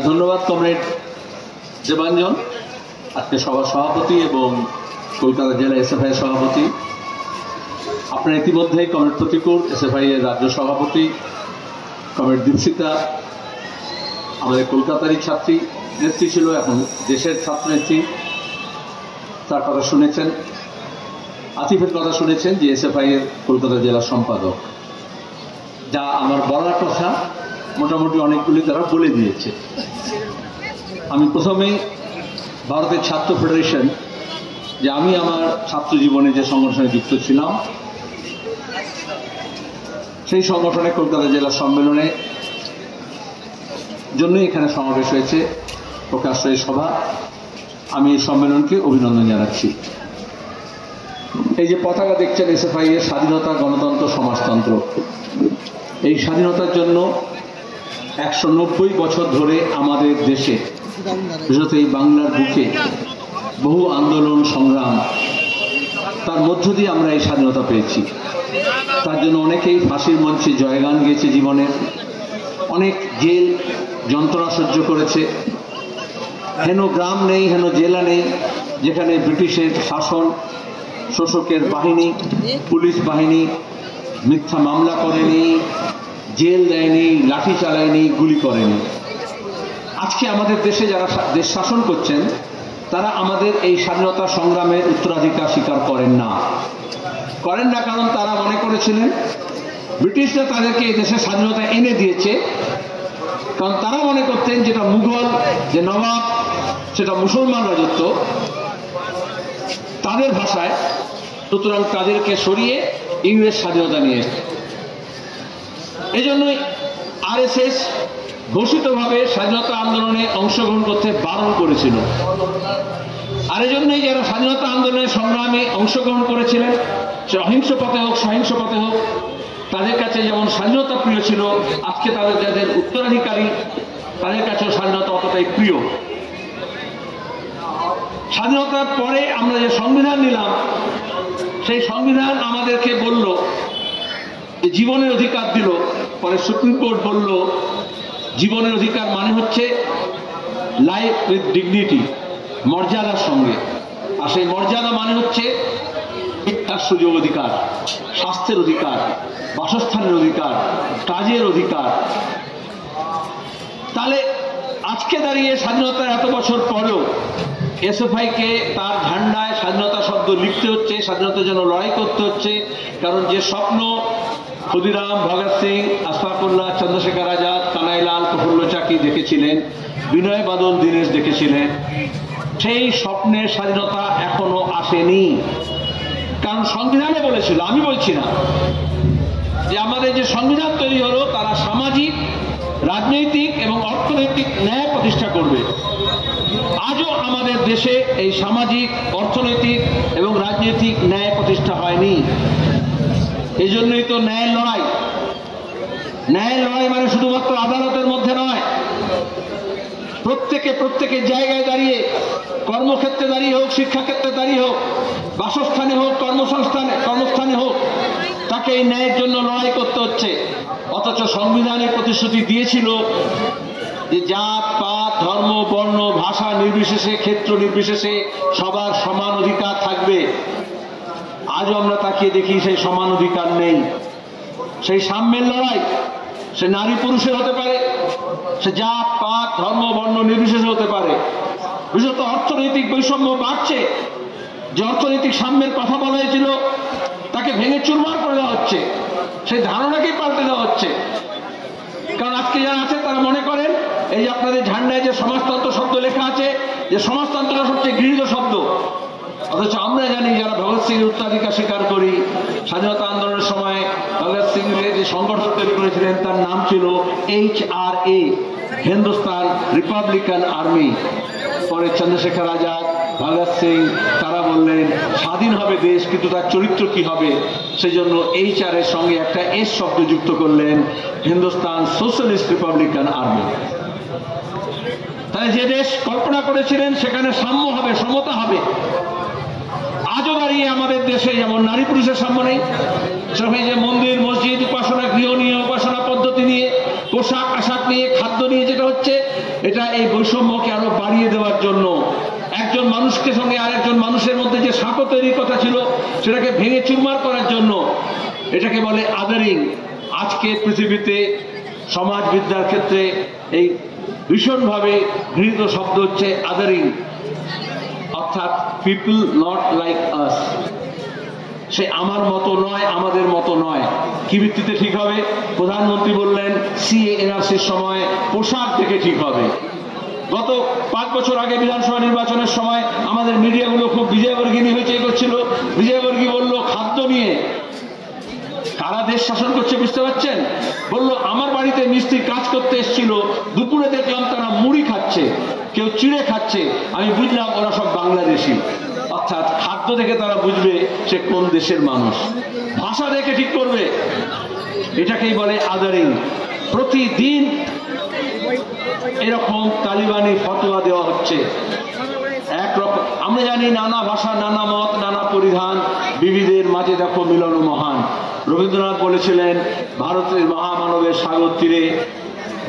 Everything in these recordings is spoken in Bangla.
ধন্যবাদ কমরেড দেবাঞ্জন, আজকে সভার সভাপতি এবং কলকাতা জেলা এসএফআই এর সভাপতি। আপনারা ইতিমধ্যেই কমরেড প্রতিকুর এসএফআই এর রাজ্য সভাপতি, কমরেড দীপশিতা আমাদের কলকাতারই ছাত্রী নেত্রী ছিল, এখন দেশের ছাত্রনেত্রী, তার কথা শুনেছেন। আতিফের কথা শুনেছেন যে এসএফআই এর কলকাতা জেলা সম্পাদক। যা আমার বলার কথা মোটামুটি অনেকগুলি তারা বলে দিয়েছে। আমি প্রথমেই ভারতের ছাত্র ফেডারেশন, যে আমি আমার ছাত্র জীবনে যে সংগঠনে যুক্ত ছিলাম, সেই সংগঠনে কলকাতা জেলা সম্মেলনে জন্যই এখানে সমাবেশ হয়েছে, প্রকাশ্যে সভা। আমি এই সম্মেলনকে অভিনন্দন জানাচ্ছি। এই যে পতাকা দেখছেন এসএফআই এর স্বাধীনতা, গণতন্ত্র, সমাজতন্ত্র, এই স্বাধীনতার জন্য 190 বছর ধরে আমাদের দেশে, বিশেষত এই বাংলার বুকে বহু আন্দোলন সংগ্রাম, তার মধ্য দিয়ে আমরা এই স্বাধীনতা পেয়েছি। তার জন্য অনেকেই ফাঁসির মঞ্চে জয়গান গেয়েছে জীবনের, অনেক জেল যন্ত্রণা সহ্য করেছে। হেন গ্রাম নেই, হেন জেলা নেই যেখানে ব্রিটিশের শাসন, শোষকের বাহিনী, পুলিশ বাহিনী মিথ্যা মামলা করেনি, জেল দেয়নি, লাঠি চালায়নি, গুলি করেনি। আজকে আমাদের দেশে যারা দেশ শাসন করছেন তারা আমাদের এই স্বাধীনতা সংগ্রামের উত্তরাধিকার স্বীকার করেন না। কারণ তারা মনে করেছিলেন ব্রিটিশরা তাদেরকে এই দেশে স্বাধীনতা এনে দিয়েছে, কারণ তারা মনে করতেন যেটা মুঘল, যে নবাব, সেটা মুসলমান রাজত্ব তাদের ভাষায়, সুতরাং তাদেরকে সরিয়ে ইংরেজ স্বাধীনতা নিয়ে এসেছে। এই জন্যই আরএসএস ঘোষিতভাবে স্বাধীনতা আন্দোলনে অংশগ্রহণ করতে বারণ করেছিল। আর এই জন্যই যারা স্বাধীনতা আন্দোলনের সংগ্রামে অংশগ্রহণ করেছিলেন, সে অহিংস পথে হোক সহিংস পথে হোক, তাদের কাছে যেমন স্বাধীনতা প্রিয় ছিল, আজকে তাদের যাদের উত্তরাধিকারী তাদের কাছেও স্বাধীনতা অতটাই প্রিয়। স্বাধীনতার পরে আমরা যে সংবিধান নিলাম, সেই সংবিধান আমাদেরকে বলল যে জীবনের অধিকার দিল। পরে সুপ্রিম কোর্ট বলল জীবনের অধিকার মানে হচ্ছে লাইফ উইথ ডিগনিটি, মর্যাদার সঙ্গে। আর সেই মর্যাদা মানে হচ্ছে শিক্ষার সুযোগ অধিকার, স্বাস্থ্যের অধিকার, বাসস্থানের অধিকার, কাজের অধিকার। তাহলে আজকে দাঁড়িয়ে স্বাধীনতার এত বছর পরেও এসএফআই কে তার ঝান্ডায় স্বাধীনতা শব্দ লিখতে হচ্ছে, স্বাধীনতার জন্য লড়াই করতে হচ্ছে। কারণ যে স্বপ্ন ক্ষুদিরাম, ভগৎ সিং, আশফাকুল্লাহ, চন্দ্রশেখর আজাদ, কানাইলাল, প্রফুল্ল চাকি দেখেছিলেন, বিনয় বাদল দীনেশ দেখেছিলেন, সেই স্বপ্নের স্বাধীনতা এখনো আসেনি। কারণ সংবিধানে বলেছিল, আমি বলছি না, যে আমাদের যে সংবিধান তৈরি হলো তারা সামাজিক, রাজনৈতিক এবং অর্থনৈতিক ন্যায় প্রতিষ্ঠা করবে। আজও আমাদের দেশে এই সামাজিক, অর্থনৈতিক এবং রাজনৈতিক ন্যায় প্রতিষ্ঠা হয়নি। এই জন্যই তো ন্যায়ের লড়াই। ন্যায়ের লড়াই মানে শুধুমাত্র আদালতের মধ্যে নয়, প্রত্যেকের জায়গায় দাঁড়িয়ে, কর্মক্ষেত্রে দাঁড়িয়ে হোক, শিক্ষাক্ষেত্রে দাঁড়িয়ে হোক, বাসস্থানে হোক, কর্মস্থানে হোক, তাকে এই ন্যায়ের জন্য লড়াই করতে হচ্ছে। অথচ সংবিধানের প্রতিশ্রুতি দিয়েছিল যে জাত, পাত, ধর্ম, বর্ণ, ভাষা নির্বিশেষে, ক্ষেত্র নির্বিশেষে সবার সমান অধিকার থাকবে। আজও আমরা তাকিয়ে দেখি সেই সমান অধিকার নেই। সেই সাম্যের লড়াই, সে নারী পুরুষের হতে পারে, সে জাত, পাত, ধর্ম, বর্ণ নির্বিশেষে হতে পারে। বিশেষত অর্থনৈতিক বৈষম্য বাড়ছে। যে অর্থনৈতিক সাম্যের কথা বলা হয়েছিল তাকে ভেঙে চুরমার করে দেওয়া হচ্ছে, সেই ধারণাকেই পাল্টে দেওয়া হচ্ছে। কারণ আজকে যারা আছে তারা মনে করেন এই যে আপনাদের ঝান্ডায় যে সমাজতন্ত্র শব্দ লেখা আছে, যে সমাজতন্ত্রটা সবচেয়ে গৃহীত শব্দ। অথচ আমরা জানি যারা ভগৎ সিং এর উত্তরাধিকার স্বীকার করি, স্বাধীনতা আন্দোলনের সময় ভগৎ সিং যে সংগঠন তৈরি করেছিলেন তার নাম ছিল HRA, হিন্দুস্তান রিপাবলিকান আর্মি। পরে চন্দ্রশেখর আজাদ, ভগৎ সিং তারা বললেন স্বাধীন হবে দেশ, কিন্তু তার চরিত্র কি হবে, সেই জন্য HR এর সঙ্গে একটা S শব্দ যুক্ত করলেন, হিন্দুস্তান সোশ্যালিস্ট রিপাবলিকান আর্মি। তাই যে দেশ কল্পনা করেছিলেন সেখানে সাম্য হবে, সমতা হবে। আজও দাঁড়িয়ে আমাদের দেশে যেমন নারী পুরুষের সাম্য নেই, সেখানে যে মন্দির, মসজিদ, উপাসনা গৃহ নিয়ে, উপাসনা পদ্ধতি নিয়ে পোশাক আশাক নিয়ে, খাদ্য নিয়ে যেটা হচ্ছে, এটা এই বৈষম্যকে আরো বাড়িয়ে দেওয়ার জন্য, একজন মানুষকে সঙ্গে আরেকজন মানুষের মধ্যে যে সাঁকো তৈরির কথা ছিল সেটাকে ভেঙে চুরমার করার জন্য, এটাকে বলে আদারিং। আজকে পৃথিবীতে সমাজবিদ্যার ক্ষেত্রে এই ভীষণভাবে ঘৃণিত শব্দ হচ্ছে আদারিং, অর্থাৎ পিপল নট লাইক আস। সে আমার মতো নয়, আমাদের মতো নয়। কি ভিত্তিতে ঠিক হবে? প্রধানমন্ত্রী বললেন সিএ এনআরসির সময় পোশাক দেখে ঠিক হবে। গত 5 বছর আগে বিধানসভা নির্বাচনের সময় আমাদের মিডিয়াগুলো খুব বিজয়বর্গী নিয়ে হয়েছে করছিল। বিজয়বর্গী বলল খাদ্য নিয়ে কারা দেশ শাসন করছে বুঝতে পারছেন? বললো আমার বাড়িতে মিস্ত্রি কাজ করতে এসেছিল, দুপুরে দেখলাম তারা মুড়ি খাচ্ছে, কেউ চিড়ে খাচ্ছে, আমি বুঝলাম ওরা সব বাংলাদেশি। অর্থাৎ খাদ্য দেখে তারা বুঝবে সে কোন দেশের মানুষ, ভাষা দেখে ঠিক করবে। এটাকেই বলে আদারিং। প্রতিদিন এরকম তালিবানি ফতোয়া দেওয়া হচ্ছে। একরকম আমরা জানি নানা ভাষা, নানা মত, নানা পরিধান, বিবিধের মাঝে দেখো মিলন মহান। রবীন্দ্রনাথ বলেছিলেন ভারতের মহামানবের সাগর তীরে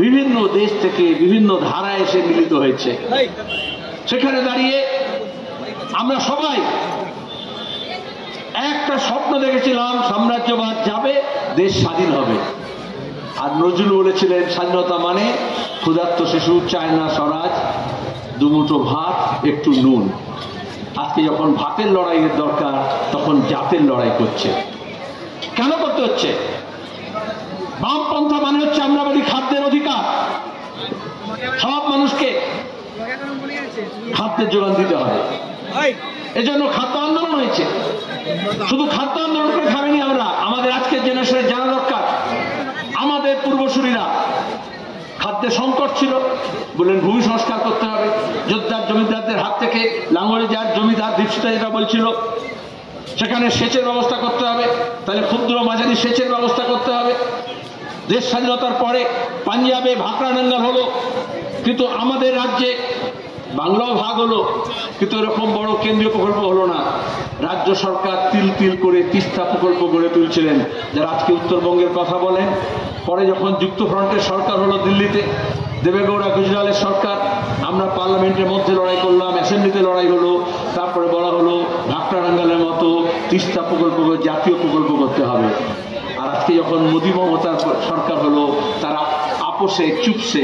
বিভিন্ন দেশ থেকে বিভিন্ন ধারা এসে মিলিত হয়েছে। সেখানে দাঁড়িয়ে আমরা সবাই একটা স্বপ্ন দেখেছিলাম, সাম্রাজ্যবাদ যাবে, দেশ স্বাধীন হবে। আর নজরুল বলেছিলেন স্বাধীনতা মানে ক্ষুধার্ত শিশু চায় না স্বরাজ, দুমুঠো ভাত একটু নুন। আজকে যখন ভাতের লড়াইয়ের দরকার তখন জাতের লড়াই করছে। কেন করতে হচ্ছে? বামপন্থা মানে হচ্ছে আমরা বলি খাদ্যের অধিকার, সব মানুষকে খাদ্যের যোগান দিতে হবে। এজন্য খাদ্য আন্দোলন হয়েছে। শুধু খাদ্য আন্দোলন করে খাবেনি আমরা, আমাদের আজকের জেনারেশনে জানা দরকার আমাদের পূর্বসূরীরা খাদ্যের সংকট ছিল, বললেন ভূমি সংস্কার করতে হবে, যোদ্ধার জমিদারদের হাত থেকে লাঙ্গলে যার জমিদার দীপশিতা যেটা বলছিল, সেখানে সেচের ব্যবস্থা করতে হবে, তাহলে ক্ষুদ্র মাঝারি সেচের ব্যবস্থা করতে হবে। দেশ স্বাধীনতার পরে পাঞ্জাবে ভাকরা নাঙ্গল হলো, কিন্তু আমাদের রাজ্যে বাংলাও ভাগ হলো, কিন্তু এরকম বড় কেন্দ্রীয় প্রকল্প হলো না। রাজ্য সরকার তিল তিল করে তিস্তা প্রকল্প গড়ে তুলছিলেন, যারা আজকে উত্তরবঙ্গের কথা বলেন। পরে যখন যুক্তফ্রন্টের সরকার হলো দিল্লিতে, দেবেগৌড়া গুজরালের সরকার, আমরা পার্লামেন্টের মধ্যে লড়াই করলাম, অ্যাসেম্বলিতে লড়াই হলো, তারপরে বলা হলো ভাকরা নাঙ্গলের মতো তিস্তা প্রকল্প জাতীয় প্রকল্প করতে হবে। আর আজকে যখন মোদী মমতার সরকার হলো, তারা আপোষে চুপসে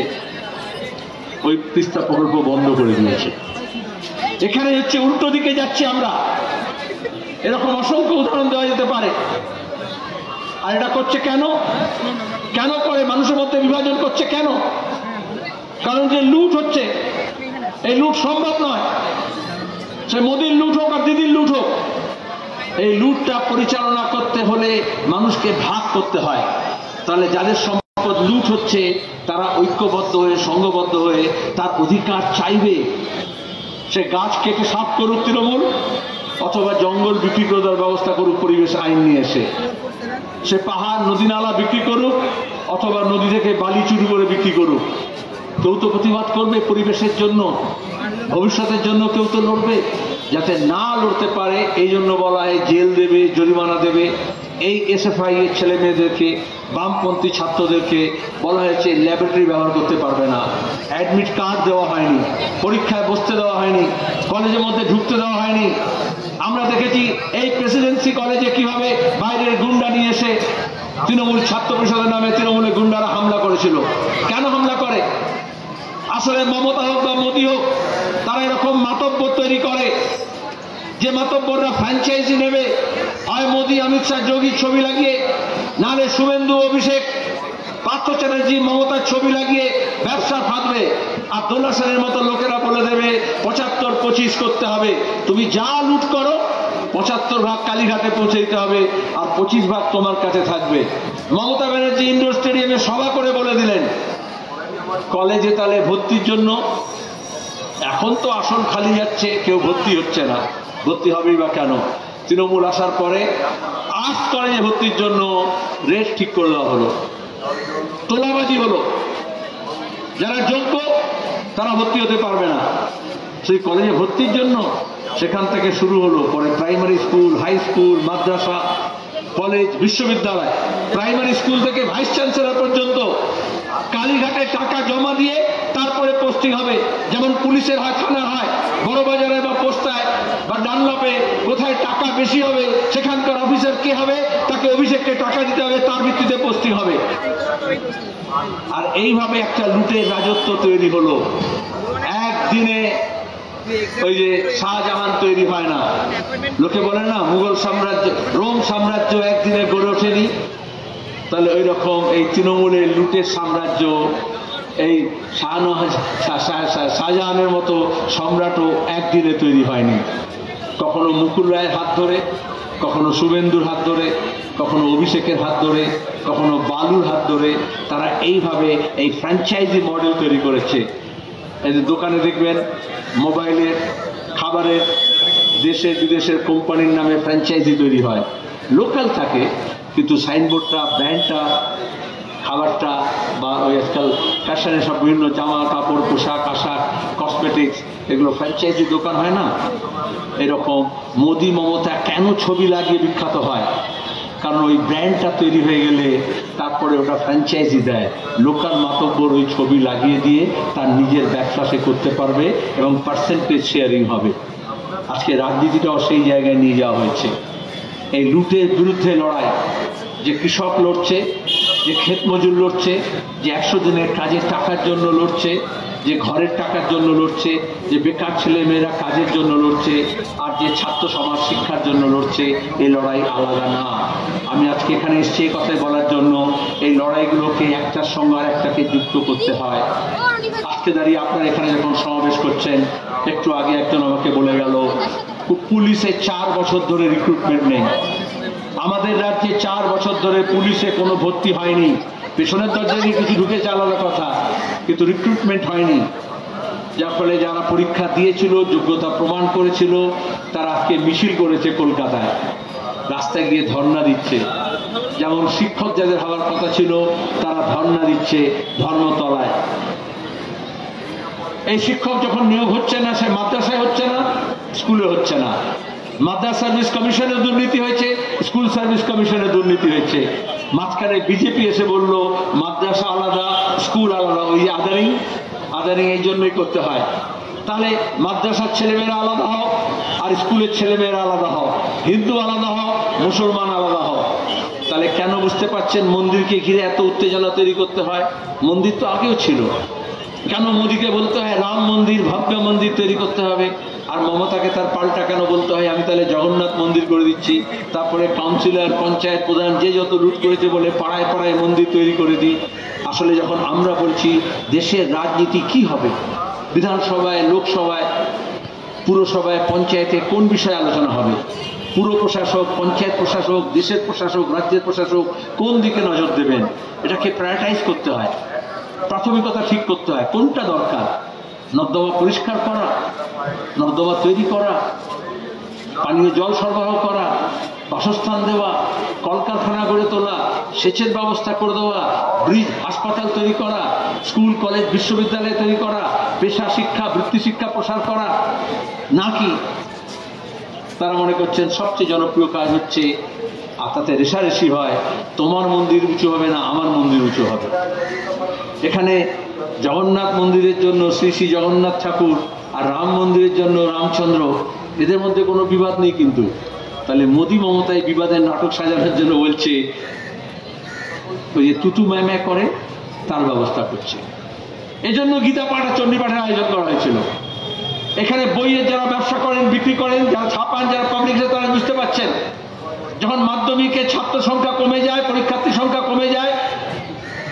ওই তিস্তা প্রকল্প বন্ধ করে দিয়েছে। এখানে হচ্ছে উল্টো দিকে যাচ্ছি আমরা। এরকম অসংখ্য উদাহরণ দেওয়া যেতে পারে। আর এটা করছে কেন? কেন করে? মানুষের মধ্যে বিভাজন করছে কেন? কারণ যে লুট হচ্ছে, এই লুট সম্ভব নয়। সে মোদির লুট হোক আর দিদির লুট হোক, এই লুটটা পরিচালনা করতে হলে মানুষকে ভাগ করতে হয়। তাহলে যাদের সম্পদ লুট হচ্ছে তারা ঐক্যবদ্ধ হয়ে, সংঘবদ্ধ হয়ে তার অধিকার চাইবে। সে গাছ কেটে সাফ করুক তৃণমূল, অথবা জঙ্গল বিক্রি করে দেওয়ার ব্যবস্থা করুক পরিবেশ আইন নিয়ে এসে। সে পাহাড় নদী নালা বিক্রি করুক, অথবা নদী থেকে বালি চুরি করে বিক্রি করুক। কেউ তো প্রতিবাদ করবে পরিবেশের জন্য, ভবিষ্যতের জন্য কেউ তো লড়বে। যাতে না লড়তে পারে এই জন্য বলা হয় জেল দেবে, জরিমানা দেবে। এই এসএফআই এর ছেলে মেয়েদেরকে, বামপন্থী ছাত্রদেরকে বলা হয়েছে ল্যাবরেটরি ব্যবহার করতে পারবে না, অ্যাডমিট কার্ড দেওয়া হয়নি, পরীক্ষায় বসতে দেওয়া হয়নি, কলেজের মধ্যে ঢুকতে দেওয়া হয়নি। আমরা দেখেছি এই প্রেসিডেন্সি কলেজে কিভাবে বাইরের গুন্ডা নিয়ে এসে তৃণমূল ছাত্র পরিষদের নামে তৃণমূলের গুন্ডারা হামলা করেছিল। কেন হামলা করে? আসলে মমতা হোক বা মোদী হোক, তারা এরকম মাতব্বর তৈরি করে যে মাতব্বররা ফ্র্যাঞ্চাইজি নেবে, হয় মোদী, অমিত শাহ, যোগীর ছবি লাগিয়ে, নাহলে শুভেন্দু, অভিষেক, পার্থ চ্যাটার্জি, মমতার ছবি লাগিয়ে ব্যবসা ফাঁদবে। আর দোলা সেনের মতো লোকেরা বলে দেবে 75-25 করতে হবে। তুমি যা লুট করো 75 ভাগ কালীঘাটে পৌঁছে দিতে হবে, আর 25 ভাগ তোমার কাছে থাকবে। মমতা ব্যানার্জি ইন্ডোর স্টেডিয়ামে সভা করে বলে দিলেন কলেজে তাহলে ভর্তির জন্য, এখন তো আসন খালি যাচ্ছে, কেউ ভর্তি হচ্ছে না, ভর্তি হবেই বা কেন? তৃণমূল আসার পরে আর্টস কলেজে ভর্তির জন্য রেট ঠিক করে দেওয়া হলো, তোলাবাজি হলো। যারা যোগ্য তারা ভর্তি হতে পারবে না সেই কলেজে ভর্তির জন্য। সেখান থেকে শুরু হলো, পরে প্রাইমারি স্কুল, হাই স্কুল, মাদ্রাসা, কলেজ, বিশ্ববিদ্যালয়, প্রাইমারি স্কুল থেকে ভাইস চ্যান্সেলর পর্যন্ত কালীঘাটে টাকা জমা দিয়ে তারপরে পোস্টিং হবে, যেমন পুলিশের হয়, থানার হয়, বড় বাজারে বা পোস্টায় বা ডানলপে কোথায় টাকা বেশি হবে সেখানকার অফিসার কে হবে, তাকে অভিষেককে টাকা দিতে হবে, তার ভিত্তিতে পোস্টিং হবে। আর এইভাবে একটা লুটের রাজত্ব তৈরি হলো। একদিনে ওই যে শাহজাহান তৈরি হয় না, লোকে বলে না মুঘল সাম্রাজ্য, রোম সাম্রাজ্য একদিনে গড়ে ওঠেনি। তাহলে ওই রকম এই তৃণমূলের লুটের সাম্রাজ্য, এই শাহজাহানের মতো সম্রাটও একদিনে তৈরি হয়নি। কখনো মুকুল রায়ের হাত ধরে, কখনো শুভেন্দুর হাত ধরে, কখনো অভিষেকের হাত ধরে, কখনো বালুর হাত ধরে তারা এইভাবে এই ফ্র্যাঞ্চাইজি মডেল তৈরি করেছে। এই যে দোকানে দেখবেন মোবাইলের, খাবারের, দেশের বিদেশের কোম্পানির নামে ফ্র্যাঞ্চাইজি তৈরি হয়, লোকাল থাকে কিন্তু সাইনবোর্ডটা, ব্র্যান্ডটা, খাবারটা বা ওই আজকাল ফ্যাশনের সব বিভিন্ন জামা কাপড়, পোশাক আশাক, কসমেটিক্স, এগুলো ফ্র্যাঞ্চাইজি দোকান হয় না? এরকম মোদি মমতা কেন ছবি লাগিয়ে বিখ্যাত হয়? কারণ ওই ব্র্যান্ডটা তৈরি হয়ে গেলে তারপরে ওটা ফ্র্যাঞ্চাইজি দেয়, লোকাল মাতব্বর ওই ছবি লাগিয়ে দিয়ে তার নিজের ব্যবসা সে করতে পারবে এবং পার্সেন্টেজ শেয়ারিং হবে। আজকে রাজনীতিটাও সেই জায়গায় নিয়ে যাওয়া হয়েছে। এই লুটের বিরুদ্ধে লড়াই, যে কৃষক লড়ছে, যে ক্ষেত মজুর লড়ছে, যে 100 দিনের কাজের টাকার জন্য লড়ছে, যে ঘরের টাকার জন্য লড়ছে, যে বেকার ছেলে মেয়েরা কাজের জন্য লড়ছে, আর যে ছাত্র সমাজ শিক্ষার জন্য লড়ছে, এই লড়াই আলাদা না। আমি আজকে এখানে এসেছি এই কথাই বলার জন্য, এই লড়াইগুলোকে একটার সঙ্গে আর একটাকে যুক্ত করতে হয়। আজকে দাঁড়িয়ে আপনারা এখানে যখন সমাবেশ করছেন, একটু আগে একজন আমাকে বলে গেল পুলিশে 4 বছর ধরে রিক্রুটমেন্ট নেই। আমাদের রাজ্যে 4 বছর ধরে পুলিশে কোনো ভর্তি হয়নি। পেছনের দরজা দিয়ে কিছু ঢুকেছে আলাদা কথা, কিন্তু রিক্রুটমেন্ট হয়নি। যার ফলে যারা পরীক্ষা দিয়েছিল, যোগ্যতা প্রমাণ করেছিল, তারা আজকে মিছিল করেছে কলকাতায়, রাস্তায় গিয়ে ধর্ণা দিচ্ছে। যেমন শিক্ষক যাদের হওয়ার কথা ছিল তারা ধর্ণা দিচ্ছে ধর্মতলায়। এই শিক্ষক যখন নিয়োগ হচ্ছে না, সে মাদ্রাসায় হচ্ছে না, স্কুলে হচ্ছে না। মাদ্রাসা সার্ভিস কমিশনে দুর্নীতি হয়েছে, স্কুল সার্ভিস কমিশনে দুর্নীতি হয়েছে। মাঝখানে বিজেপি এসে বলল মাদ্রাসা আলাদা, স্কুল আলাদা। ওই আদারিং এই জন্যই করতে হয়। তাহলে মাদ্রাসার ছেলেমেয়েরা আলাদা হও আর স্কুলের ছেলেমেয়েরা আলাদা হও, হিন্দু আলাদা হও, মুসলমান আলাদা হও। তাহলে কেন বুঝতে পারছেন মন্দিরকে ঘিরে এত উত্তেজনা তৈরি করতে হয়? মন্দির তো আগেও ছিল, কেন মোদীকে বলতে হয় রাম মন্দির, ভব্য মন্দির তৈরি করতে হবে? আর মমতাকে তার পাল্টা কেন বলতে হয় আমি তাহলে জগন্নাথ মন্দির করে দিচ্ছি? তারপরে কাউন্সিলর, পঞ্চায়েত প্রধান যে যত লুট করেছে বলে পাড়ায় পাড়ায় মন্দির তৈরি করে দিই। আসলে যখন আমরা বলছি দেশের রাজনীতি কি হবে, বিধানসভায়, লোকসভায়, পুরসভায়, পঞ্চায়েতে কোন বিষয়ে আলোচনা হবে, পুর প্রশাসক, পঞ্চায়েত প্রশাসক, দেশের প্রশাসক, রাজ্যের প্রশাসক কোন দিকে নজর দেবেন, এটাকে প্রায়োরিটাইজ করতে হয়, প্রাথমিকতা ঠিক করতে হয়। কোনটা দরকার? নর্দমা পরিষ্কার করা, নর্দমা তৈরি করা, পানীয় জল সরবরাহ করা, বাসস্থান দেওয়া, কলকারখানা গড়ে তোলা, সেচের ব্যবস্থা করে দেওয়া, ব্রিজ, হাসপাতাল তৈরি করা, স্কুল, কলেজ, বিশ্ববিদ্যালয় তৈরি করা, পেশা শিক্ষা, বৃত্তি শিক্ষা প্রসার করা, নাকি তারা মনে করছেন সবচেয়ে জনপ্রিয় কাজ হচ্ছে, আর তাতে রেশারেশি হয়, তোমার মন্দির উঁচু হবে না, আমার মন্দির উঁচু হবে। এখানে জগন্নাথ মন্দিরের জন্য শ্রী শ্রী জগন্নাথ ঠাকুর আর রাম মন্দিরের জন্য রামচন্দ্র, এদের মধ্যে কোনো বিবাদ নেই। কিন্তু তাহলে মোদি মমতায় বিবাদের নাটক সাজানোর জন্য বলছে ওই যে তুতু ম্যামে করে তার ব্যবস্থা করছে। এজন্য গীতা পাঠ আর চণ্ডী পাঠের আয়োজন করা হয়েছিল। এখানে বইয়ের যারা ব্যবসা করেন, বিক্রি করেন, যারা ছাপান, যারা পাবলিক, তারা বুঝতে পারছেন যখন মাধ্যমিকে ছাত্র সংখ্যা কমে যায়, পরীক্ষার্থীর সংখ্যা কমে যায়,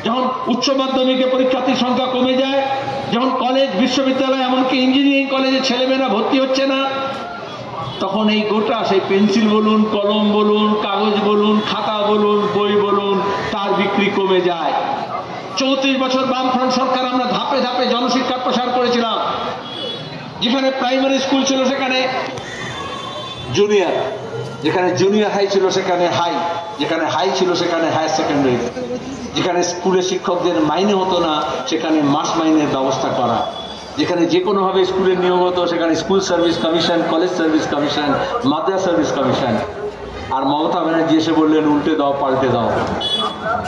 যখন উচ্চ মাধ্যমিকে পরীক্ষার্থীর সংখ্যা কমে যায়, যখন কলেজ, বিশ্ববিদ্যালয়, এমনকি ইঞ্জিনিয়ারিং কলেজে ছেলেমেয়েরা ভর্তি হচ্ছে না, তখন এই গোটা সেই পেন্সিল বলুন, কলম বলুন, কাগজ বলুন, খাতা বলুন, বই বলুন, তার বিক্রি কমে যায়। 34 বছর বামফ্রন্ট সরকার আমরা ধাপে ধাপে জনশিক্ষার প্রসার করেছিলাম। যেখানে প্রাইমারি স্কুল ছিল সেখানে জুনিয়র, যেখানে জুনিয়র হাই ছিল সেখানে হাই, যেখানে হাই ছিল সেখানে হায়ার সেকেন্ডারি, যেখানে স্কুলে শিক্ষকদের মাইনে হতো না সেখানে মাস মাইনের ব্যবস্থা করা, যেখানে যে কোনোভাবে স্কুলের নিয়োগ হতো সেখানে school service commission, college service commission, madrasa service commission. আর মমতা ব্যানার্জি এসে বললেন উল্টে দাও, পাল্টে দাও।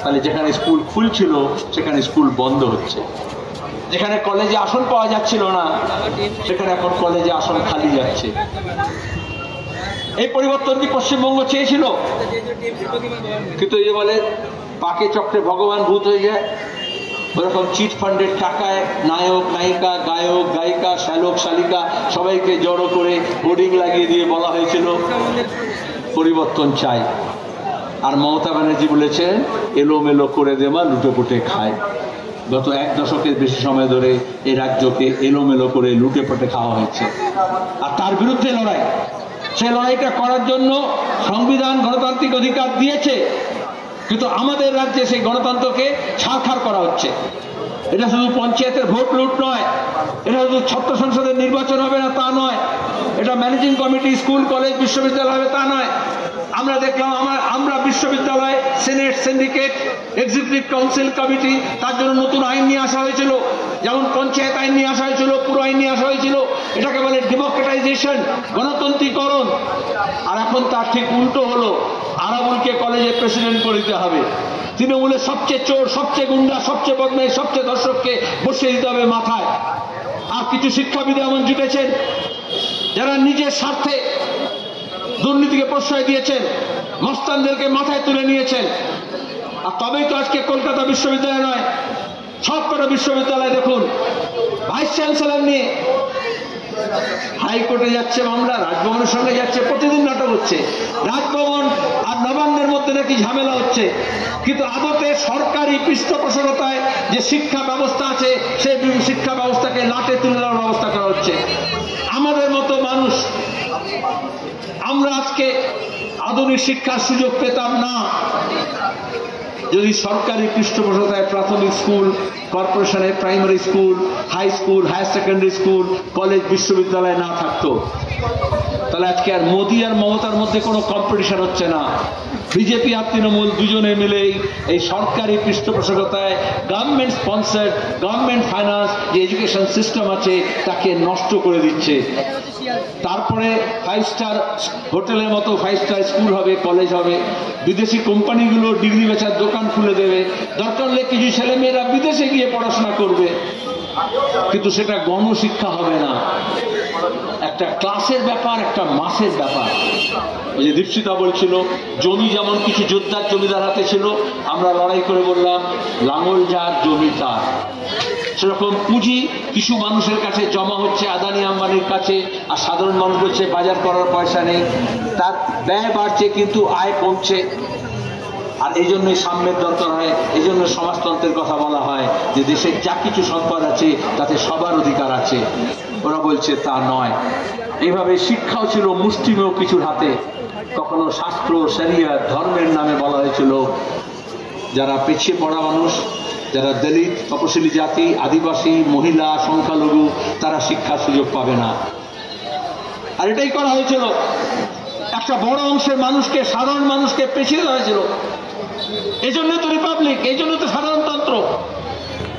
তাহলে যেখানে স্কুল খুলছিল সেখানে স্কুল বন্ধ হচ্ছে, যেখানে কলেজে আসন পাওয়া যাচ্ছিল না সেখানে এখন কলেজে আসন খালি যাচ্ছে। এই পরিবর্তন কি পশ্চিমবঙ্গ চেয়েছিল? কিন্তু এই যে বলে পাকে চক্রে ভগবান ভূত হয়ে যায়, ওরকম চিট ফান্ডের টাকায় নায়ক নায়িকা গায়ক গায়িকা শ্যালক শালিকা সবাইকে জড়ো করে হোর্ডিং লাগিয়ে দিয়ে বলা হয়েছিল পরিবর্তন চাই। আর মমতা ব্যানার্জি বলেছেন এলোমেলো করে দেওয়া লুটে পুটে খায়। গত 1 দশকের বেশি সময় ধরে এই রাজ্যকে এলোমেলো করে লুটে পুটে খাওয়া হয়েছে, আর তার বিরুদ্ধে লড়াই। সেই লড়াইটা করার জন্য সংবিধান গণতান্ত্রিক অধিকার দিয়েছে, কিন্তু আমাদের রাজ্যে সেই গণতন্ত্রকে ছারখার করা হচ্ছে। এটা শুধু পঞ্চায়েতের ভোট লুট নয়, এটা শুধু ছাত্র সংসদের নির্বাচন হবে না তা নয়, এটা ম্যানেজিং কমিটি স্কুল কলেজ বিশ্ববিদ্যালয় হবে তা নয়। আমরা দেখলাম আমরা বিশ্ববিদ্যালয় senate syndicate executive council committee তার জন্য নতুন আইন নিয়ে আসা হয়েছিল, যেমন পঞ্চায়েত আইন নিয়ে আসা হয়েছিল, পুরো আইন নিয়ে আসা হয়েছিল। এটাকে বলে ডেমোক্রেটাইজেশন, গণতন্ত্রীকরণ। আর এখন তার ঠিক উল্টো হলো, আরাবুলকে কলেজের প্রেসিডেন্ট করে দিতে হবে। তৃণমূলের সবচেয়ে চোর, সবচেয়ে গুন্ডা, সবচেয়ে বদমাইশ, সবচেয়ে দর্শককে বসিয়ে দিতে হবে মাথায়। আর কিছু শিক্ষাবিদ এমন জুটেছেন যারা নিজের স্বার্থে দুর্নীতিকে প্রশ্রয় দিয়েছেন, মস্তানদেরকে মাথায় তুলে নিয়েছেন। আর তবেই তো আজকে কলকাতা বিশ্ববিদ্যালয় নয়, সবকটা বিশ্ববিদ্যালয় দেখুন ভাইস চ্যান্সেলর নিয়ে হাইকোর্টে যাচ্ছে মামলা, রাজভবনের সঙ্গে যাচ্ছে, প্রতিদিন নাটক হচ্ছে। রাজভবন আর নবান্নের মধ্যে নাকি ঝামেলা হচ্ছে, কিন্তু আদতে সরকারি পৃষ্ঠপোষকতায় যে শিক্ষা ব্যবস্থা আছে সেই শিক্ষা ব্যবস্থাকে লাটে তুলে দেওয়ার ব্যবস্থা করা হচ্ছে। আমাদের মতো মানুষ আমরা আজকে আধুনিক শিক্ষার সুযোগ পেতাম না যদি সরকারি পৃষ্ঠপোষকতায় প্রাথমিক স্কুল, কর্পোরেশনের primary school, high school, higher secondary school, college, বিশ্ববিদ্যালয় না থাকতো। তাহলে আজকে আর মোদি আর মমতার মধ্যে কোনো কম্পিটিশন হচ্ছে না। বিজেপি আর তৃণমূল দুজনে মিলেই এই সরকারি পৃষ্ঠপোষকতায় গভর্নমেন্ট স্পন্সার্ড, গভর্নমেন্ট ফাইন্যান্স যে এডুকেশন সিস্টেম আছে তাকে নষ্ট করে দিচ্ছে। তারপরে 5 স্টার হোটেলের মতো 5 স্টার স্কুল হবে, কলেজ হবে, বিদেশি কোম্পানিগুলো ডিগ্রি বেচার দোকান খুলে দেবে, দরকার হলে কিছু ছেলেমেয়েরা বিদেশে গিয়ে পড়াশোনা করবে, কিন্তু সেটা গণশিক্ষা হবে না। একটা ক্লাসের ব্যাপার, একটা মাসের ব্যাপার। ওই যে দীপশিতা বলছিল জমি যেমন কিছু যোদ্ধার জমিদার হাতে ছিল, আমরা লড়াই করে বললাম লাঙল যার জমি তার। সেরকম পুঁজি কিছু মানুষের কাছে জমা হচ্ছে, আদানি আম্বানির কাছে, আর সাধারণ মানুষ বলছে বাজার করার পয়সা নেই। তার ব্যয় বাড়ছে কিন্তু আয় কমছে। আর এই জন্যই সাম্যের দরকার হয়, এই জন্য সমাজতন্ত্রের কথা বলা হয় যে দেশের যা কিছু সম্পদ আছে তাতে সবার অধিকার আছে। ওরা বলছে তা নয়। এইভাবে শিক্ষাও ছিল মুষ্টিমেয় কিছুর হাতে। কখনো শাস্ত্র, শরিয়ত, ধর্মের নামে বলা হয়েছিল যারা পিছিয়ে পড়া মানুষ, যারা দলিত, তপশিলি জাতি, আদিবাসী, মহিলা, সংখ্যালঘু, তারা শিক্ষার সুযোগ পাবে না। আর এটাই করা হয়েছিল। একটা বড় অংশের মানুষকে, সাধারণ মানুষকে পেছিয়ে দেওয়া হয়েছিল। এই জন্য তো রিপাবলিক, এই জন্য তো সাধারণতন্ত্র।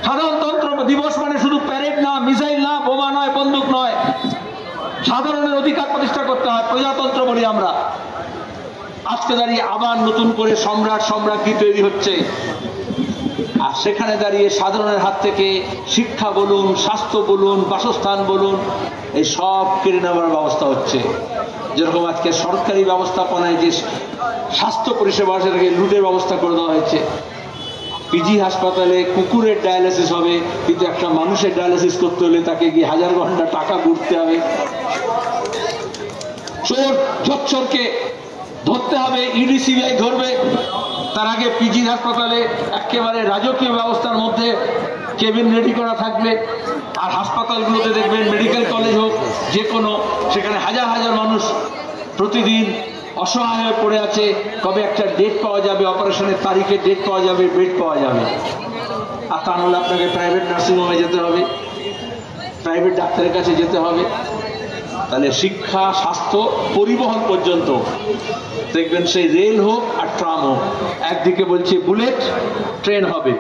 সাধারণতন্ত্র দিবস মানে শুধু প্যারেড না, মিসাইল না, বোমা নয়, বন্দুক নয়। সাধারণের অধিকার প্রতিষ্ঠা করতে হয়, প্রজাতন্ত্র বলি আমরা। আজকে দাঁড়িয়ে আবার নতুন করে সম্রাট সম্রাজ্ঞী তৈরি হচ্ছে, আর সেখানে দাঁড়িয়ে সাধারণের হাত থেকে শিক্ষা বলুন, স্বাস্থ্য বলুন, বাসস্থান বলুন, এই সব কেড়ে নেওয়ার ব্যবস্থা হচ্ছে। যেরকম আজকে সরকারি ব্যবস্থাপনায় যে স্বাস্থ্য পরিষেবা সেটাকে লুটের ব্যবস্থা করে দেওয়া হয়েছে। পিজি হাসপাতালে কুকুরের ডায়ালিসিস হবে, কিন্তু একটা মানুষের ডায়ালিসিস করতে হলে তাকে গিয়ে 1000 ঘন্টা টাকা ঘুরতে হবে। চোর ঝচ্চরকে ধরতে হবে, ইডি সিবিআই ধরবে, তার আগে পিজি হাসপাতালে একেবারে রাজকীয় ব্যবস্থার মধ্যে কেবিন রেডি করা থাকবে। আর হাসপাতালগুলোতে দেখবেন, মেডিকেল কলেজ হোক যে কোনো, সেখানে হাজার হাজার মানুষ প্রতিদিন অসহায় হয়ে পড়ে আছে। কবে একটা ডেট পাওয়া যাবে, অপারেশনের তারিখের ডেট পাওয়া যাবে, বেড পাওয়া যাবে। আর তা নাহলে আপনাকে প্রাইভেট নার্সিংহোমে যেতে হবে, প্রাইভেট ডাক্তারের কাছে যেতে হবে। তাহলে শিক্ষা, স্বাস্থ্য, পরিবহন পর্যন্ত দেখবেন সেই রেল হোক আর ট্রাম হোক, একদিকে বলছে বুলেট ট্রেন হবে,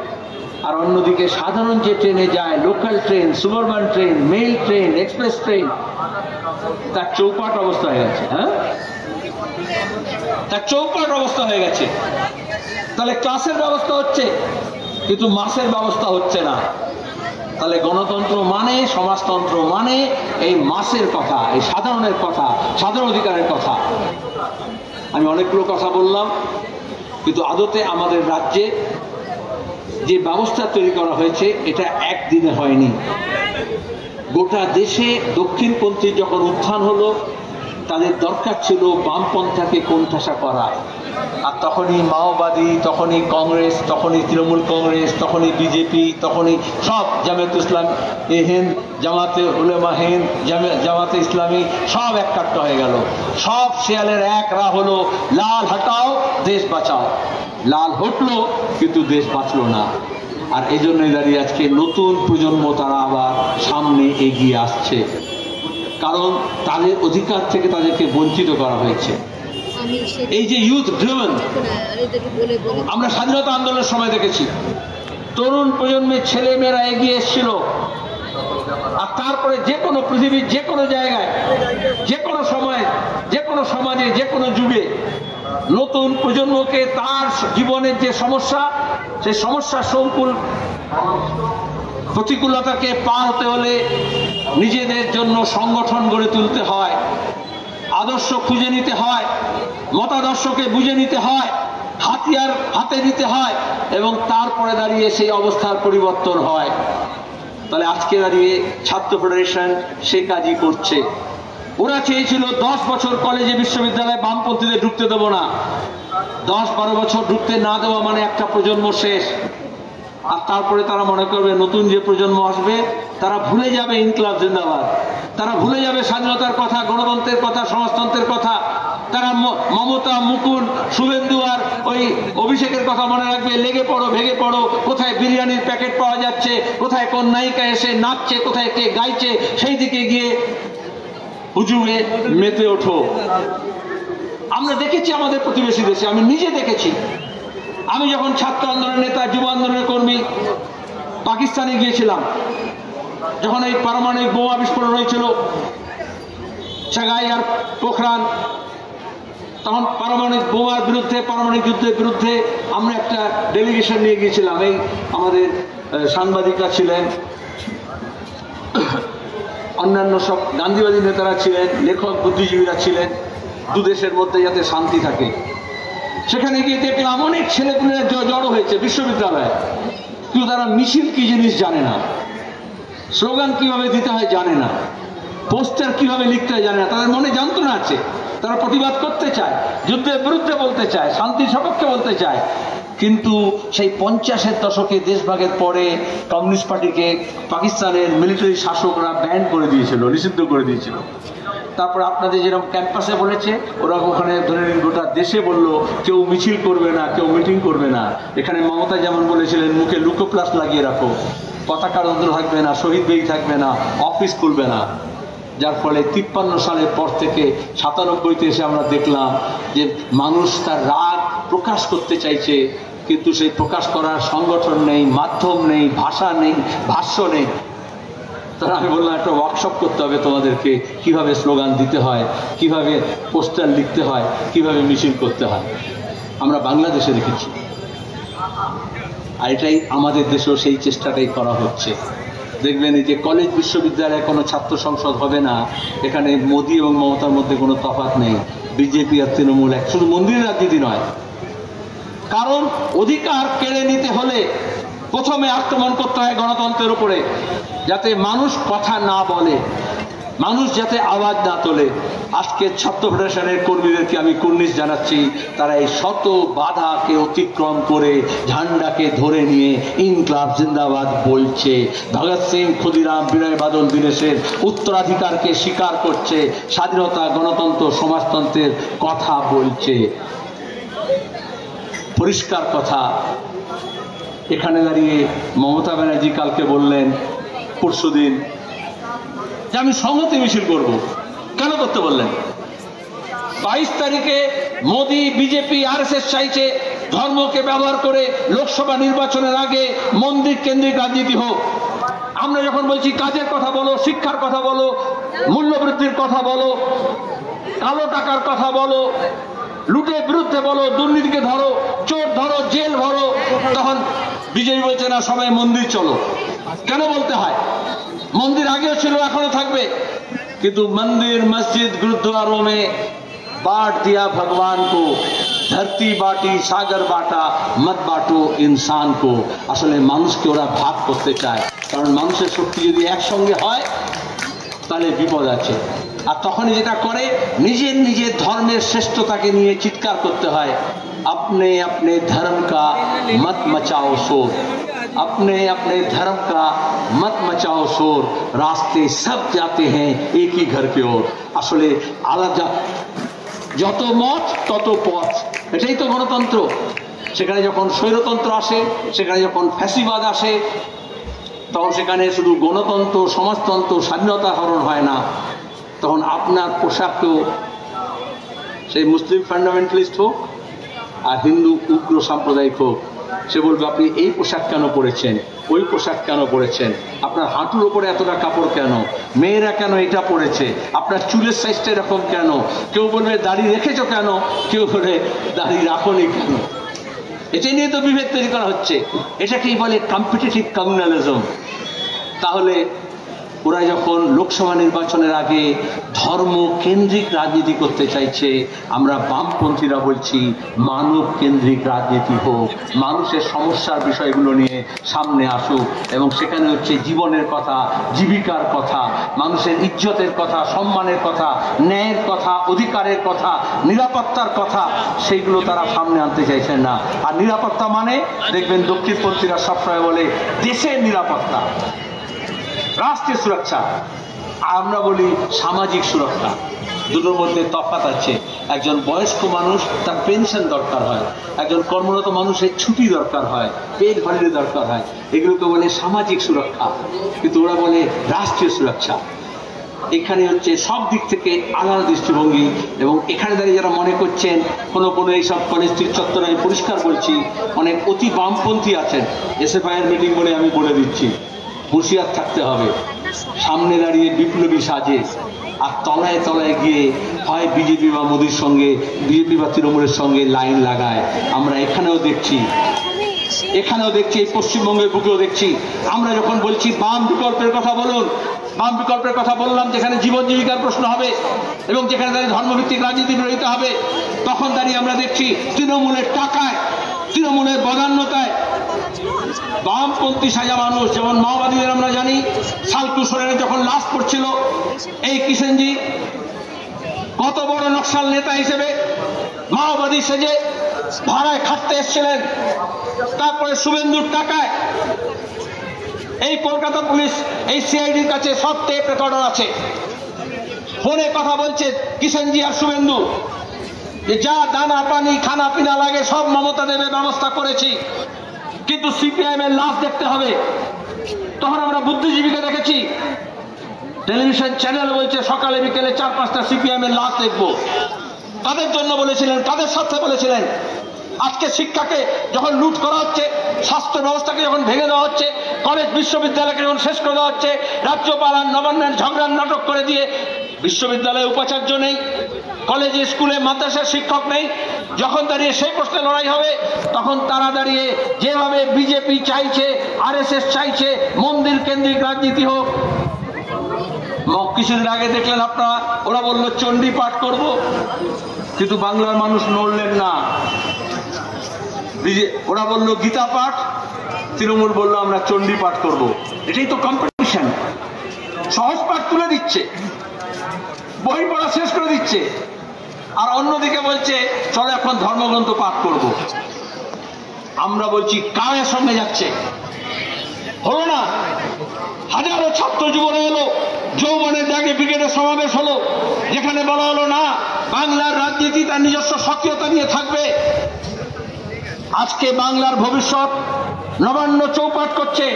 আর অন্যদিকে সাধারণ যে ট্রেনে যায়, local train, suburban train, mail train, express train, তার চৌপাট অবস্থা হয়ে গেছে। হ্যাঁ, তার চৌপাট অবস্থা হয়ে গেছে। তাহলে ক্লাসের ব্যবস্থা হচ্ছে, কিন্তু মাসের ব্যবস্থা হচ্ছে না। তাহলে গণতন্ত্র মানে, সমাজতন্ত্র মানে এই মাসের কথা, এই সাধারণের কথা, সাধারণ অধিকারের কথা। আমি অনেকগুলো কথা বললাম, কিন্তু আদতে আমাদের রাজ্যে যে ব্যবস্থা তৈরি করা হয়েছে এটা একদিনে হয়নি। গোটা দেশে দক্ষিণপন্থী যখন উত্থান হলো, তাদের দরকার ছিল বামপন্থাকে কোণঠাসা করা। আর তখনই মাওবাদী, তখনই কংগ্রেস, তখনই তৃণমূল কংগ্রেস, তখনই বিজেপি, তখনই সব জামায়াতে ইসলামী হিন্দ, জামাতে উলেমা হিন্দ, জামাতে ইসলামী সব একাট্টা হয়ে গেল। সব শেয়ালের এক রা হলো, লাল হটাও দেশ বাঁচাও। লাল হটলো কিন্তু দেশ বাঁচলো না। আর এই জন্যই দাঁড়িয়ে আজকে নতুন প্রজন্ম তারা আবার সামনে এগিয়ে আসছে, কারণ তাদের অধিকার থেকে তাদেরকে বঞ্চিত করা হয়েছে। এই যে ইউথ ড্রিভেন, আমরা স্বাধীনতা আন্দোলনের সময় দেখেছি তরুণ প্রজন্মের ছেলে মেয়েরা এগিয়ে এসেছিল। আর তারপরে যে কোনো পৃথিবীর যে কোনো জায়গায়, যে কোনো সময়, যে কোনো সমাজে, যে কোনো যুগে নতুন প্রজন্মকে তার জীবনের যে সমস্যা, সেই সমস্যার সংকুল প্রতিকূলতাকে পার হতে হলে নিজেদের জন্য সংগঠন গড়ে তুলতে হয়, আদর্শ খুঁজে নিতে হয়, মতাদর্শকে বুঝে নিতে হয়, হাতিয়ার হাতে নিতে হয়, এবং তারপরে দাঁড়িয়ে সেই অবস্থার পরিবর্তন হয়। তাহলে আজকে দাঁড়িয়ে ছাত্র ফেডারেশন সেই কাজই করছে। ওরা চেয়েছিল 10 বছর কলেজে বিশ্ববিদ্যালয়ে বামপন্থীদের ঢুকতে দেবো না। 10-12 বছর ঢুকতে না দেওয়া মানে একটা প্রজন্ম শেষ। আর তারপরে তারা মনে করবে নতুন যে প্রজন্ম আসবে তারা ভুলে যাবে ইনকলাব জিন্দাবাদ, তারা ভুলে যাবে স্বাধীনতার কথা, গণতন্ত্রের কথা, সমাজতন্ত্রের কথা। তারা মমতা, মুকুল, শুভেন্দু আর ওই অভিষেকের কথা মনে রাখবে। লেগে পড়ো, ভেঙে পড়ো, কোথায় বিরিয়ানির প্যাকেট পাওয়া যাচ্ছে, কোথায় কোন নায়িকা এসে নাচছে, কোথায় কে গাইছে, সেই দিকে গিয়ে হুজুমে মেতে ওঠো। আমরা দেখেছি আমাদের প্রতিবেশী দেশে, আমি নিজে দেখেছি। আমি যখন ছাত্র আন্দোলনের নেতা, যুব আন্দোলনের কর্মী পাকিস্তানে গিয়েছিলাম, যখন এই পারমাণবিক বোমা বিস্ফোরণ হয়েছিল সাগাই আর পোখরান, তখন পারমাণবিক বোমার বিরুদ্ধে, পারমাণবিক যুদ্ধের বিরুদ্ধে আমরা একটা ডেলিগেশন নিয়ে গিয়েছিলাম। এই আমাদের সাংবাদিকরা ছিলেন, অন্যান্য সব গান্ধীবাদী নেতারা ছিলেন, লেখক বুদ্ধিজীবীরা ছিলেন, দু দেশের মধ্যে যাতে শান্তি থাকে। সেখানে গিয়ে দেখলাম অনেক ছেলেপুলেরা জড়ো হয়েছে বিশ্ববিদ্যালয়ে, কিন্তু তারা মিছিল কি জিনিস জানে না, স্লোগান কিভাবে দিতে হয় জানে না, পোস্টার কিভাবে লিখতে হয় জানে না। তাদের মনে যন্ত্রণা আছে, তারা প্রতিবাদ করতে চায়, যুদ্ধের বিরুদ্ধে বলতে চায়, শান্তির সপক্ষে বলতে চায়। কিন্তু সেই 50-এর দশকে দেশভাগের পরে কমিউনিস্ট পার্টিকে পাকিস্তানের মিলিটারি শাসকরা ব্যান করে দিয়েছিল, নিষিদ্ধ করে দিয়েছিল। তারপর আপনাদের যেরকম ক্যাম্পাসে বলেছে, ওরা ওখানে ধরে নিন গোটা দেশে বললো কেউ মিছিল করবে না, কেউ মিটিং করবে না। এখানে মমতা যেমন বলেছিলেন মুখে লুকোপ্লাস লাগিয়ে রাখো, পতাকা রন্ধ্র থাকবে না, শহীদ বেদি থাকবে না, অফিস খুলবে না। যার ফলে 53 সালের পর থেকে 97-তে এসে আমরা দেখলাম যে মানুষ তার রাগ প্রকাশ করতে চাইছে, কিন্তু সেই প্রকাশ করার সংগঠন নেই, মাধ্যম নেই, ভাষা নেই, ভাষ্য নেই। তাহলে আমি বললাম একটা ওয়ার্কশপ করতে হবে তোমাদেরকে, কিভাবে স্লোগান দিতে হয়, কিভাবে পোস্টার লিখতে হয়, কিভাবে মিছিল করতে হয়। আমরা বাংলাদেশে দেখেছি, আর এটাই আমাদের দেশেও সেই চেষ্টাটাই করা হচ্ছে। দেখবেন এই যে কলেজ বিশ্ববিদ্যালয়ে কোনো ছাত্র সংসদ হবে না, এখানে মোদী এবং মমতার মধ্যে কোনো তফাৎ নেই, বিজেপি আর তৃণমূল এক। শুধু মন্দিরের রাজনীতি নয়, কারণ অধিকার কেড়ে নিতে হলে প্রথমে আক্রমণ করতে হয় গণতন্ত্রের উপরে, যাতে মানুষ কথা না বলে, মানুষ যাতে আওয়াজ না তোলে। আজকে ছাত্র ফেডারেশনের কর্মীদেরকে আমি কুর্নিশ জানাচ্ছি, তারা এই শত বাধাকে অতিক্রম করে ঝান্ডাকে ধরে নিয়ে ইনকলাব জিন্দাবাদ বলছে। ভগৎ সিং, ক্ষুদিরাম, বিনয় বাদল দীনেশের উত্তরাধিকারকে স্বীকার করছে, স্বাধীনতা, গণতন্ত্র, সমাজতন্ত্রের কথা বলছে। পরিষ্কার কথা। এখানে দাঁড়িয়ে মমতা ব্যানার্জি কালকে বললেন, পরশুদিন, যে আমি সংহতি মিছিল করব। কেন করতে বললেন? 22 তারিখে মোদী, বিজেপি, আরএসএস চাইছে ধর্মকে ব্যবহার করে লোকসভা নির্বাচনের আগে মন্দির কেন্দ্রিক রাজনীতি হোক। আমরা যখন বলছি কাজের কথা বলো, শিক্ষার কথা বলো, মূল্যবৃদ্ধির কথা বলো, কালো টাকার কথা বলো, লুটের বিরুদ্ধে বলো, দুর্নীতিকে ধরো, চোর ধরো, জেল ভরো, তখন বিজেপি বলছে না সবাই মন্দির চলো। কেন বলতে হয়? মন্দির আগেও ছিল, এখনো থাকবে, কিন্তু মন্দির মসজিদ गुरुद्वारों में बांट दिया भगवान को, धरती बाटी सागर बाटा मत बाटो इंसान को। আসলে মানুষকে ওরা ভাগ করতে চায়, কারণ মানুষের শক্তি যদি একসঙ্গে হয় তাহলে বিপদ আছে। আর তখনই যেটা করে, নিজের নিজের ধর্মের শ্রেষ্ঠতাকে নিয়ে চিৎকার করতে হয়, अपने अपने धर्म का मत मचाओ शोर, अपने अपने धर्म का मत मचाओ शोर, रास्ते सब जाते हैं एक ही घर की ओर। আসলে আলাদা যত মত তত পথ, এটাই তো গণতন্ত্র। সেখানে যখন স্বৈরতন্ত্র আসে, সেখানে যখন ফ্যাসিবাদ আসে, তখন সেখানে শুধু গণতন্ত্র, সমাজতন্ত্র, স্বাধীনতা হরণ হয় না, তখন আপনার পোশাককেও, সেই মুসলিম ফান্ডামেন্টালিস্ট হোক আর হিন্দু উগ্র সাম্প্রদায়িক হোক, সে বলবে আপনি এই পোশাক কেন পরেছেন, ওই পোশাক কেন পরেছেন, আপনার হাঁটুর ওপরে এতটা কাপড় কেন, মেয়েরা কেন এটা পরেছে, আপনার চুলের সাইজটা এরকম কেন, কেউ বলবে দাড়ি রেখেছো কেন, কেউ বলে দাড়ি রাখোনি কেন। এটা নিয়ে তো বিভেদ তৈরি করা হচ্ছে। এটাকেই বলে কম্পিটিটিভ কমিউনালিজম। তাহলে ওরা যখন লোকসভা নির্বাচনের আগে ধর্ম কেন্দ্রিক রাজনীতি করতে চাইছে, আমরা বামপন্থীরা বলছি মানব কেন্দ্রিক রাজনীতি হোক, মানুষের সমস্যার বিষয়গুলো নিয়ে সামনে আসুক, এবং সেখানে হচ্ছে জীবনের কথা, জীবিকার কথা, মানুষের ইজ্জতের কথা, সম্মানের কথা, ন্যায়ের কথা, অধিকারের কথা, নিরাপত্তার কথা, সেইগুলো তারা সামনে আনতে চাইছেন না। আর নিরাপত্তা মানে দেখবেন দক্ষিণপন্থীরা সবসময় বলে দেশের নিরাপত্তা, রাষ্ট্রীয় সুরক্ষা, আমরা বলি সামাজিক সুরক্ষা। দুটোর মধ্যে তফাৎ আছে। একজন বয়স্ক মানুষ, তার পেনশন দরকার হয়, একজন কর্মরত মানুষের ছুটি দরকার হয়, পেড হলিডে দরকার হয়, এগুলোকে বলে সামাজিক সুরক্ষা, কিন্তু ওরা বলে রাষ্ট্রীয় সুরক্ষা। এখানে হচ্ছে সব দিক থেকে আলাদা দৃষ্টিভঙ্গি। এবং এখানে দাঁড়িয়ে যারা মনে করছেন কোনো এইসব কলেজ চত্বরে, আমি পরিষ্কার বলছি, অনেক অতি বামপন্থী আছেন, এসএফআই এর মিটিং বলে আমি বলে দিচ্ছি, হুঁশিয়ার থাকতে হবে। সামনে দাঁড়িয়ে বিপ্লবী সাজে আর তলায় তলায় গিয়ে হয় বিজেপি বা মোদির সঙ্গে, বিজেপি বা তৃণমূলের সঙ্গে লাইন লাগায়। আমরা এখানেও দেখছি, এই পশ্চিমবঙ্গের বুকেও দেখছি। আমরা যখন বলছি বাম বিকল্পের কথা বলুন, বাম বিকল্পের কথা বললাম যেখানে জীবন জীবিকার প্রশ্ন হবে এবং যেখানে দাঁড়িয়ে ধর্মভিত্তিক রাজনীতি বিরোধিতা হবে, তখন দাঁড়িয়ে আমরা দেখছি তৃণমূলের টাকায়, তৃণমূলের বদান্যতায় বামপন্থী সাজা মানুষ, যেমন মাওবাদীদের আমরা জানি, সালতু সোরেনের যখন লাশ পড়ছিল, এই কিষেনজি কত বড় নকশাল নেতা হিসেবে মাওবাদী সেজে ভাড়ায় খাটতে এসেছিলেন। তারপরে শুভেন্দুর টাকায় এই কলকাতা পুলিশ, এই সিআইডির কাছে সব টেপ রেকর্ডার আছে, ফোনে কথা বলছে কিষেনজি আর শুভেন্দু যে যা দানা পানি খানা পিনা লাগে সব মমতা দেবের ব্যবস্থা করেছি, কিন্তু সিপিআইএম এর লাশ দেখতে হবে। তখন আমরা বুদ্ধিজীবীকে দেখেছি, টেলিভিশন চ্যানেল বলছে সকালে বিকেলে 4-5টা সিপিআইএম এর লাশ দেখবো। কাদের জন্য বলেছিলেন, কাদের স্বার্থে বলেছিলেন? আজকে শিক্ষাকে যখন লুট করা হচ্ছে, স্বাস্থ্য ব্যবস্থাকে যখন ভেঙে দেওয়া হচ্ছে, কলেজ বিশ্ববিদ্যালয়কে যখন শেষ করে দেওয়া হচ্ছে, রাজ্যপাল আর নবান্নের ঝগড়ার নাটক করে দিয়ে বিশ্ববিদ্যালয়ে উপাচার্য নেই, কলেজে স্কুলে মাদ্রাসার শিক্ষক নেই, যখন দাঁড়িয়ে সেই প্রশ্নে লড়াই হবে, তখন তারা দাঁড়িয়ে যেভাবে বিজেপি চাইছে, আরএসএস চাইছে মন্দির কেন্দ্রিক রাজনীতি হোক। কিছুদিন আগে দেখলেন আপনারা, ওরা বলল চণ্ডী পাঠ করব, কিন্তু বাংলার মানুষ নড়লেন না। ওরা বলল গীতা পাঠ, তৃণমূল বলল আমরা চণ্ডী পাঠ করব। এটাই তো কম্পিটিশন। সহজ পাঠ তুলে দিচ্ছে, বই পড়া শেষ করে দিচ্ছে, আর অন্যদিকে বলছে চলো এখন ধর্মগ্রন্থ পাঠ করব। আমরা বলছি কার সঙ্গে যাচ্ছে? হলো না। হাজারো ছাত্র যুবরা এলো, যৌবনের ডাকে ব্রিগেডের সমাবেশ হলো, যেখানে বলা হলো না বাংলার রাজনীতি তার নিজস্ব সক্রিয়তা নিয়ে থাকবে। আজকে বাংলার ভবিষ্যৎ নবান্ন চৌপাট করছে,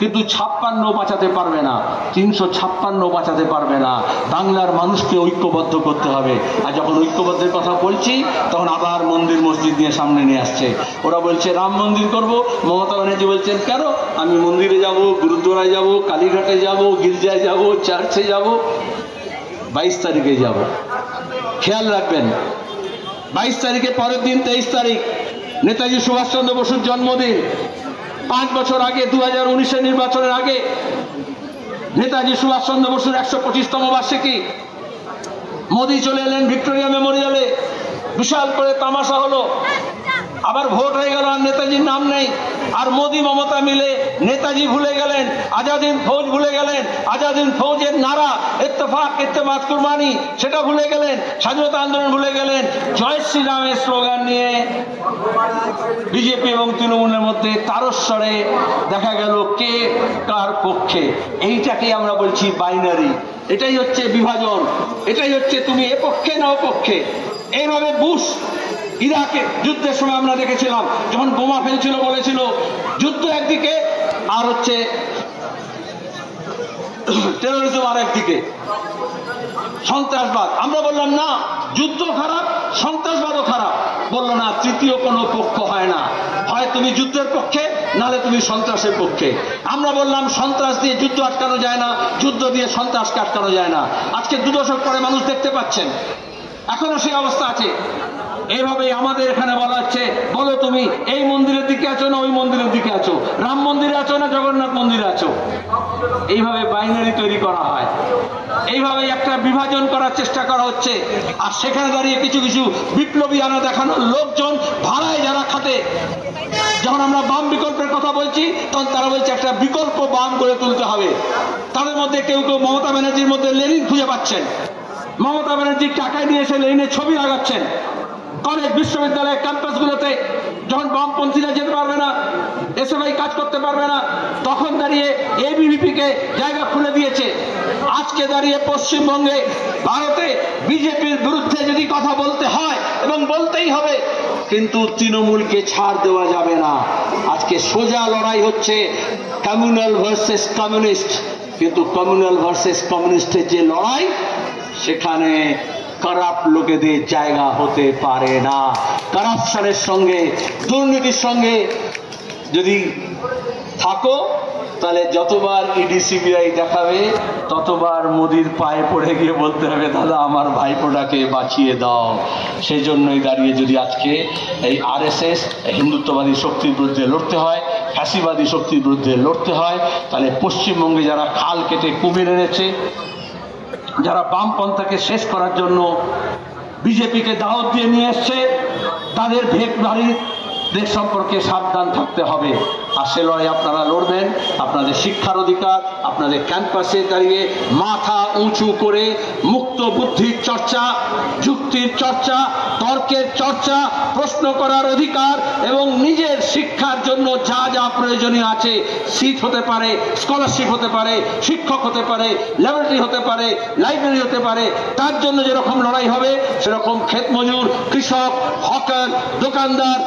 কিন্তু 56 বাঁচাতে পারবে না, 356 বাঁচাতে পারবে না। বাংলার মানুষকে ঐক্যবদ্ধ করতে হবে। আর যখন ঐক্যবদ্ধের কথা বলছি, তখন আবার মন্দির মসজিদ নিয়ে সামনে নিয়ে আসছে। ওরা বলছে রাম মন্দির করব, মমতা ব্যানার্জি বলছেন কেন? আমি মন্দিরে যাব, গুরুদ্বারায় যাব, কালীঘাটে যাব, গির্জায় যাব, চার্চে যাব, 22 তারিখে যাব। খেয়াল রাখবেন, 22 তারিখে পরের দিন 23 তারিখ নেতাজি সুভাষচন্দ্র বসুর জন্মদিন, 5 বছর আগে 2019-এর নির্বাচনের আগে নেতাজি সুভাষচন্দ্র বসুর 125তম বার্ষিকী। মোদি চলে এলেন ভিক্টোরিয়া মেমোরিয়ালে, বিশাল করে তামাশা হলো। আবার ভোট হয়ে গেল, আর নেতাজির নাম নেই। আর মোদি মমতা মিলে নেতাজি ভুলে গেলেন, আজাদিন ফৌজ ভুলে গেলেন, আজাদিন ফৌজের নারা ইত্তেফাক ইত্তেফাক কুরবানি সেটা ভুলে গেলেন, স্বাধীনতা আন্দোলন ভুলে গেলেন। জয় শ্রীরামের স্লোগান নিয়ে বিজেপি এবং তৃণমূলের মধ্যে তারস্বরে দেখা গেল কে কার পক্ষে। এইটাকেই আমরা বলছি বাইনারি। এটাই হচ্ছে বিভাজন, এটাই হচ্ছে তুমি এ পক্ষে না ও পক্ষে। এইভাবে বুশ ইরাকে যুদ্ধের সময় আমরা দেখেছিলাম, যখন বোমা ফেলছিল বলেছিল যুদ্ধ একদিকে আর হচ্ছে টেরোরিজম আর একদিকে, সন্ত্রাসবাদ। আমরা বললাম না, যুদ্ধ খারাপ, সন্ত্রাসবাদও খারাপ। বললো না, তৃতীয় কোনো পক্ষ হয় না, হয় তুমি যুদ্ধের পক্ষে নালে তুমি সন্ত্রাসের পক্ষে। আমরা বললাম সন্ত্রাস দিয়ে যুদ্ধ আটকানো যায় না, যুদ্ধ দিয়ে সন্ত্রাসকে আটকানো যায় না। আজকে 2 দশক পরে মানুষ দেখতে পাচ্ছেন এখনো সেই অবস্থা আছে। এইভাবেই আমাদের এখানে বলা হচ্ছে, বলো তুমি এই মন্দিরের দিকে আছো না ওই মন্দিরের দিকে আছো, রাম মন্দিরে আছো না জগন্নাথ মন্দিরে আছো। এইভাবে বাইনারি তৈরি করা হয়, এইভাবে একটা বিভাজন করার চেষ্টা করা হচ্ছে। আর সেখানে দাঁড়িয়ে কিছু কিছু বিপ্লবী আনা দেখানোর লোকজন ভাড়ায় যারা খাটে, যখন আমরা বাম বিকল্পের কথা বলছি তখন তারা বলছে একটা বিকল্প বাম গড়ে তুলতে হবে। তাদের মধ্যে কেউ কেউ মমতা ব্যানার্জির মধ্যে লেনিন খুঁজে পাচ্ছেন, মমতা ব্যানার্জির টাকায় নিয়ে এসে লেনিনের ছবি লাগাচ্ছেন। কলেজ বিশ্ববিদ্যালয়ের ক্যাম্পাসগুলোতে যখন বামপন্থীরা যেতে পারবে না, এসএফআই কাজ করতে পারবে না, তখন দাঁড়িয়ে এবিভিপি কে জায়গা খুলে দিয়েছে। আজকে দাঁড়িয়ে পশ্চিমবঙ্গে ভারতে বিজেপির বিরুদ্ধে যদি কথা বলতে হয়, এবং বলতেই হবে, কিন্তু তৃণমূলকে ছাড় দেওয়া যাবে না। আজকে সোজা লড়াই হচ্ছে কমিউনাল ভার্সেস কমিউনিস্ট, কিন্তু কমিউনাল ভার্সেস কমিউনিস্টের যে লড়াই, সেখানে কারাপ্ট লোকেদের জায়গা হতে পারে না। কারাপশনের সঙ্গে, দুর্নীতির সঙ্গে যদি থাকো, তাহলে যতবার ইডি সিবিআই দেখাবে ততবার মোদির পায়ে পড়ে গিয়ে বলতে হবে, দাদা আমার ভাইপোটাকে বাঁচিয়ে দাও। সেই জন্যই দাঁড়িয়ে যদি আজকে এই আরএসএস হিন্দুত্ববাদী শক্তির বিরুদ্ধে লড়তে হয়, ফ্যাসিবাদী শক্তির বিরুদ্ধে লড়তে হয়, তাহলে পশ্চিমবঙ্গে যারা খাল কেটে কুমির এনেছে, যারা বামপন্থাকে শেষ করার জন্য বিজেপিকে দাওয়াত দিয়ে নিয়ে এসছে, তাদের ভেকবাড়িদের সম্পর্কে সাবধান থাকতে হবে। আর সে লড়াই আপনারা লড়বেন। আপনাদের শিক্ষার অধিকার, আপনাদের ক্যাম্পাসে দাঁড়িয়ে মাথা উঁচু করে মুক্ত বুদ্ধির চর্চা, যুক্তির চর্চা, তর্কের চর্চা, প্রশ্ন করার অধিকার, এবং নিজের শিক্ষার জন্য যা যা প্রয়োজনীয় আছে, সিট হতে পারে, স্কলারশিপ হতে পারে, শিক্ষক হতে পারে, ল্যাবরেটরি হতে পারে, লাইব্রেরি হতে পারে, তার জন্য যেরকম লড়াই হবে সেরকম ক্ষেত মজুর, কৃষক, হকার, দোকানদার